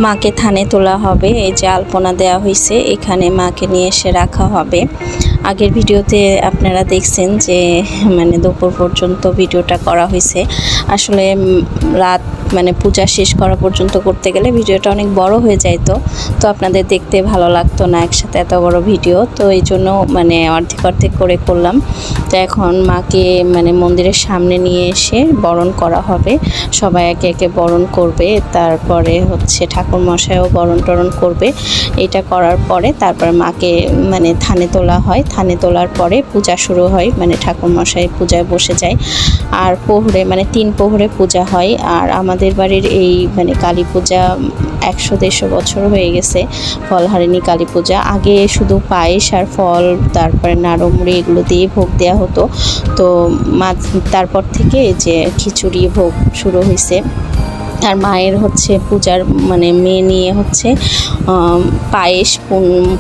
মাকে থানে তোলা হবে। এই যে আলপনা দেওয়া হয়েছে, এখানে মাকে নিয়ে এসে রাখা হবে। আগের ভিডিওতে আপনারা দেখছেন যে মানে দুপুর পর্যন্ত ভিডিওটা করা হয়েছে। আসলে রাত মানে পূজা শেষ করা পর্যন্ত করতে গেলে ভিডিওটা অনেক বড় হয়ে যাইতো, তো আপনাদের দেখতে ভালো লাগতো না একসাথে এত বড় ভিডিও। তো এই জন্য মানে অর্ধেক করে করলাম। তো এখন মাকে মানে মন্দিরের সামনে নিয়ে এসে বরণ করা হবে। সবাই একে একে বরণ করবে, তারপরে হচ্ছে ঠাকুর মশাইও বরণ টরণ করবে। এটা করার পরে তারপর মাকে মানে থানে তোলা হয়। থানে তোলার পরে পূজা শুরু হয়, মানে ঠাকুর মশাই পূজায় বসে যায়। আর প্রহরে মানে 3 প্রহরে পূজা হয়। আর আমাদের বাড়ির এই মানে কালী পূজা 100-150 বছর হয়ে গেছে, ফলহারিণী কালী পূজা। আগে শুধু পায়েস আর ফল তারপরে নাড়ুমুড়ি এগুলো দিয়ে ভোগ দেওয়া হতো। তো তারপর থেকে যে খিচুড়ি ভোগ শুরু হয়েছে। আর মায়ের হচ্ছে পূজার মানে মেয়ে নিয়ে হচ্ছে পায়েস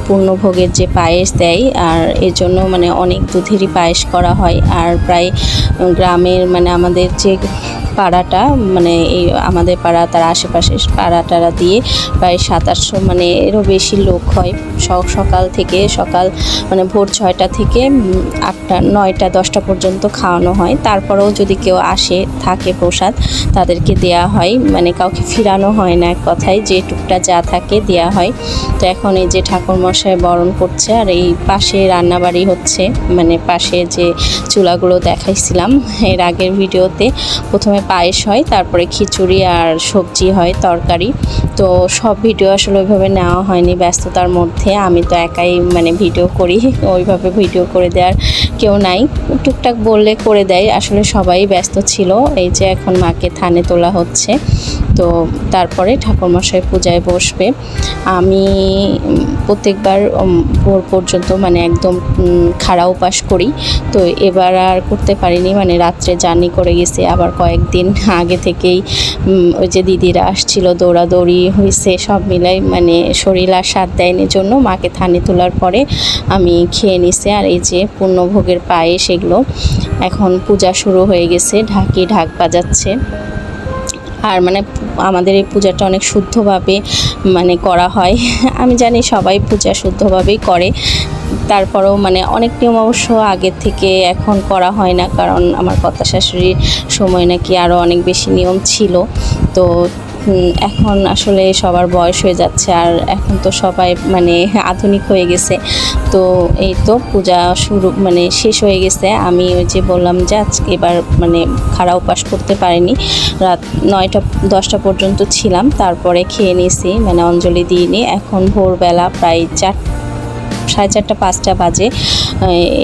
পূর্ণভোগের যে পায়েস দেয়, আর এর জন্য মানে অনেক দুধেরই পায়েস করা হয়। আর প্রায় গ্রামের মানে আমাদের যে পাড়াটা মানে এই আমাদের পাড়া তার আশেপাশের পাড়াটারা দিয়ে প্রায় 700-800 মানে এরও বেশি লোক হয়। সকাল মানে ভোর 6টা থেকে 8টা 9টা 10টা পর্যন্ত খাওয়ানো হয়। তারপরেও যদি কেউ আসে থাকে প্রসাদ তাদেরকে দেয়া হয়, মানে কাউকে ফিরানো হয় না, এক কথায় যে টুকটা যা থাকে দেয়া হয়। তো এখন এই যে ঠাকুর মশাই বরণ করছে, আর এই পাশে রান্নাবাড়ি হচ্ছে, মানে পাশে যে চুলাগুলো দেখাইছিলাম এর আগের ভিডিওতে। প্রথমে পায়েস হয়, তারপরে খিচুড়ি আর সবজি হয়, তরকারি। তো সব ভিডিও আসলে ওইভাবে নেওয়া হয়নি ব্যস্ততার মধ্যে। আমি তো একাই মানে ভিডিও করি, ওইভাবে ভিডিও করে দেওয়ার কেউ নাই। টুকটাক বললে করে দেয়, আসলে সবাই ব্যস্ত ছিল। এই যে এখন মাকে থানে তোলা হচ্ছে। তো তারপরে ঠাকুরমশাই পূজায় বসবে। আমি প্রত্যেকবার ভোর পর্যন্ত মানে একদম খাড়া উপাস করি। তো এবার আর করতে পারিনি, মানে রাত্রে জার্নি করে গেছি। আবার কয়েকদিন আগে থেকেই ওই যে দিদিরা আসছিল, দৌড়াদৌড়ি হয়েছে, সব মিলাই মানে শরীর আর সাথ দেয়নি জন্য মাকে থানে তোলার পরে আমি খেয়ে নিছি। আর এই যে পূর্ণভোগের পায়েস এগুলো। এখন পূজা শুরু হয়ে গেছে, ঢাক বাজাচ্ছে। আর মানে আমাদের এই পূজাটা অনেক শুদ্ধভাবে মানে করা হয়। আমি জানি সবাই পূজা শুদ্ধভাবেই করে, তারপরেও মানে অনেক নিয়ম অবশ্য আগের থেকে এখন করা হয় না, কারণ আমার কর্তা শাশুড়ির সময় নাকি আরও অনেক বেশি নিয়ম ছিল। তো এখন আসলে সবার বয়স হয়ে যাচ্ছে, আর এখন তো সবাই মানে আধুনিক হয়ে গেছে। তো এই তো পূজা শুরু মানে শেষ হয়ে গেছে। আমি ওই যে বললাম যে আজকে এবার মানে খাড়া উপাস করতে পারিনি, রাত 9টা-10টা পর্যন্ত ছিলাম, তারপরে খেয়ে নিয়েছি, মানে অঞ্জলি দিয়ে নিই। এখন ভোরবেলা প্রায় 4:30-5টা বাজে।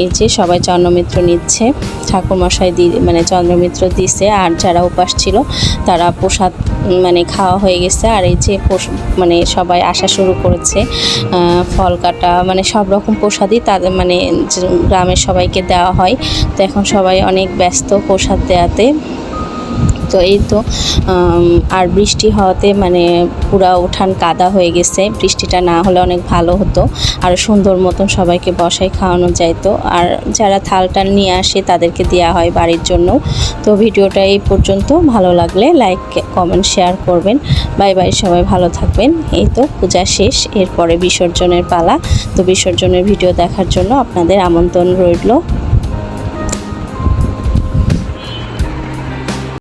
এই যে সবাই চন্দ্রমিত্র নিচ্ছে, ঠাকুরমশাই মানে চন্দ্রমিত্র দিছে। আর যারা উপাস ছিল তারা প্রসাদ মানে খাওয়া হয়ে গেছে। আর এই যে মানে সবাই আসা শুরু করেছে, ফল কাটা মানে সব রকম প্রসাদই তাদের মানে গ্রামের সবাইকে দেওয়া হয়। তো এখন সবাই অনেক ব্যস্ত প্রসাদ দেওয়াতে। তো এই তো আর বৃষ্টি হওয়াতে মানে পুরা উঠান কাদা হয়ে গেছে। বৃষ্টিটা না হলে অনেক ভালো হতো, আর সুন্দর মতন সবাইকে বসায় খাওয়ানো যাইতো। আর যারা থালটাল নিয়ে আসে তাদেরকে দেওয়া হয় বাড়ির জন্য। তো ভিডিওটা এই পর্যন্ত, ভালো লাগলে লাইক কমেন্ট শেয়ার করবেন। বাই বাই, সবাই ভালো থাকবেন। এই তো পূজা শেষ, এরপরে বিসর্জনের পালা। তো বিসর্জনের ভিডিও দেখার জন্য আপনাদের আমন্ত্রণ রইল।